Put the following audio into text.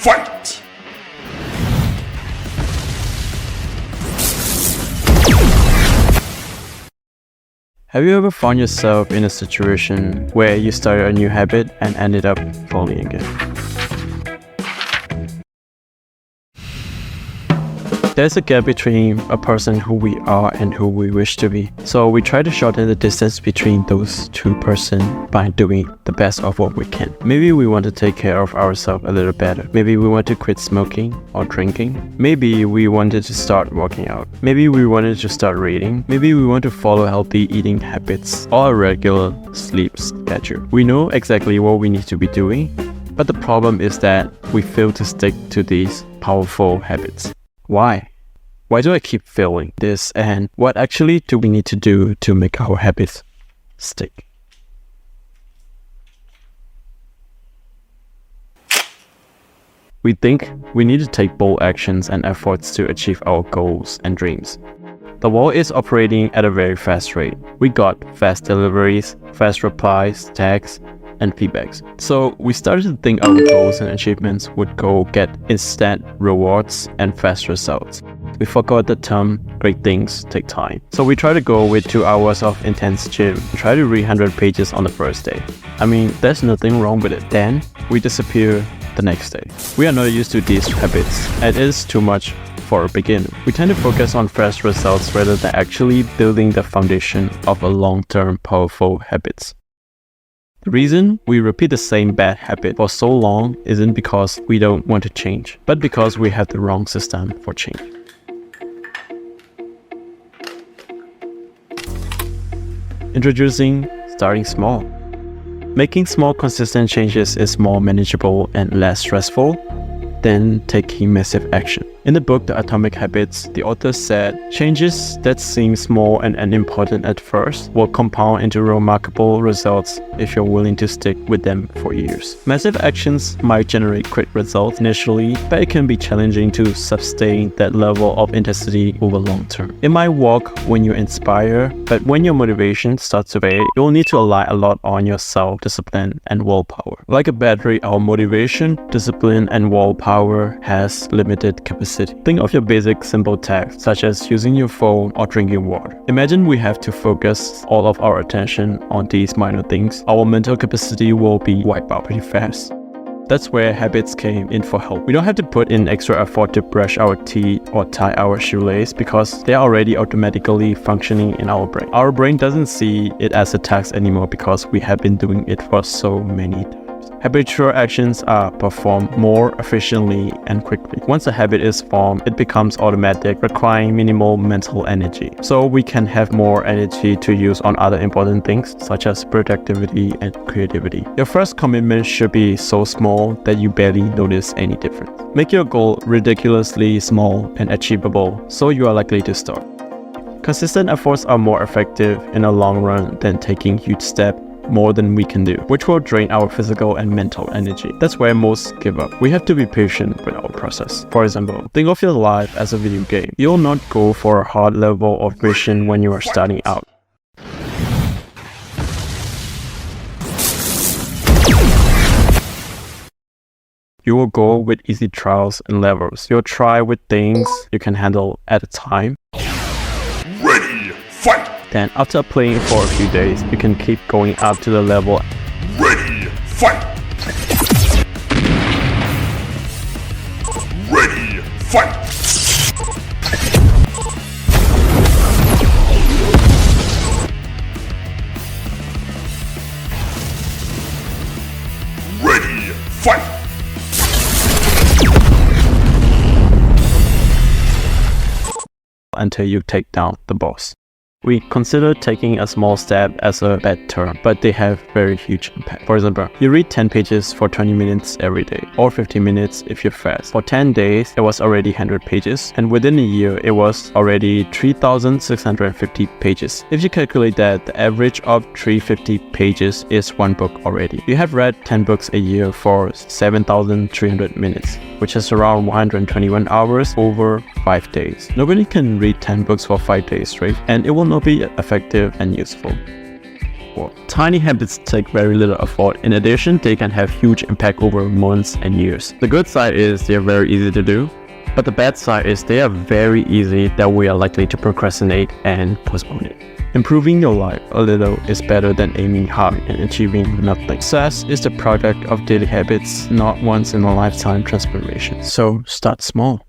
fight! Have you ever found yourself in a situation where you started a new habit and ended up falling again? There's a gap between a person who we are and who we wish to be. So we try to shorten the distance between those two persons by doing the best of what we can. Maybe we want to take care of ourselves a little better. Maybe we want to quit smoking or drinking. Maybe we wanted to start working out. Maybe we wanted to start reading. Maybe we want to follow healthy eating habits or a regular sleep schedule. We know exactly what we need to be doing, but the problem is that we fail to stick to these powerful habits. Why? Why do I keep failing this, and what actually do we need to do to make our habits stick? We think we need to take bold actions and efforts to achieve our goals and dreams. The world is operating at a very fast rate. We got fast deliveries, fast replies, tags, and feedbacks. So we started to think our goals and achievements would go get instant rewards and fast results. We forgot the term great things take time. So we try to go with 2 hours of intense gym, try to read 100 pages on the first day. I mean, there's nothing wrong with it. Then we disappear the next day. We are not used to these habits, and it is too much for a beginner. We tend to focus on fast results rather than actually building the foundation of a long-term powerful habits. The reason we repeat the same bad habit for so long isn't because we don't want to change, but because we have the wrong system for change. Introducing starting small. Making small consistent changes is more manageable and less stressful than taking massive action. In the book The Atomic Habits, the author said, changes that seem small and unimportant at first will compound into remarkable results if you're willing to stick with them for years. Massive actions might generate quick results initially, but it can be challenging to sustain that level of intensity over long term. It might work when you inspire, but when your motivation starts to fade, you'll need to rely a lot on your self-discipline and willpower. Like a battery, our motivation, discipline, and willpower has limited capacity. Think of your basic simple tasks such as using your phone or drinking water. Imagine we have to focus all of our attention on these minor things. Our mental capacity will be wiped out pretty fast. That's where habits came in for help. We don't have to put in extra effort to brush our teeth or tie our shoelace because they're already automatically functioning in our brain. Our brain doesn't see it as a task anymore because we have been doing it for so many times. Habitual actions are performed more efficiently and quickly. Once a habit is formed, it becomes automatic, requiring minimal mental energy. So we can have more energy to use on other important things such as productivity and creativity. Your first commitment should be so small that you barely notice any difference. Make your goal ridiculously small and achievable so you are likely to start. Consistent efforts are more effective in the long run than taking huge steps more than we can do, which will drain our physical and mental energy. That's where most give up. We have to be patient with our process. For example, think of your life as a video game. You'll not go for a hard level of vision when you are starting out. You will go with easy trials and levels. You'll try with things you can handle at a time. Ready, fight! Then after playing for a few days, you can keep going up to the level. Ready, fight! Ready, fight! Ready, fight! Until you take down the boss. We consider taking a small step as a bad term, but they have very huge impact. For example, you read 10 pages for 20 minutes every day, or 15 minutes if you're fast. For 10 days, it was already 100 pages, and within a year, it was already 3,650 pages. If you calculate that, the average of 350 pages is one book already. You have read 10 books a year for 7,300 minutes, which is around 121 hours over 5 days. Nobody can read 10 books for 5 days straight, and it will not be effective and useful. effort. Tiny habits take very little effort. In addition, they can have huge impact over months and years. The good side is they're very easy to do, but the bad side is they are very easy that we are likely to procrastinate and postpone it. Improving your life a little is better than aiming high and achieving nothing. Success is the product of daily habits, not once in a lifetime transformation. So start small.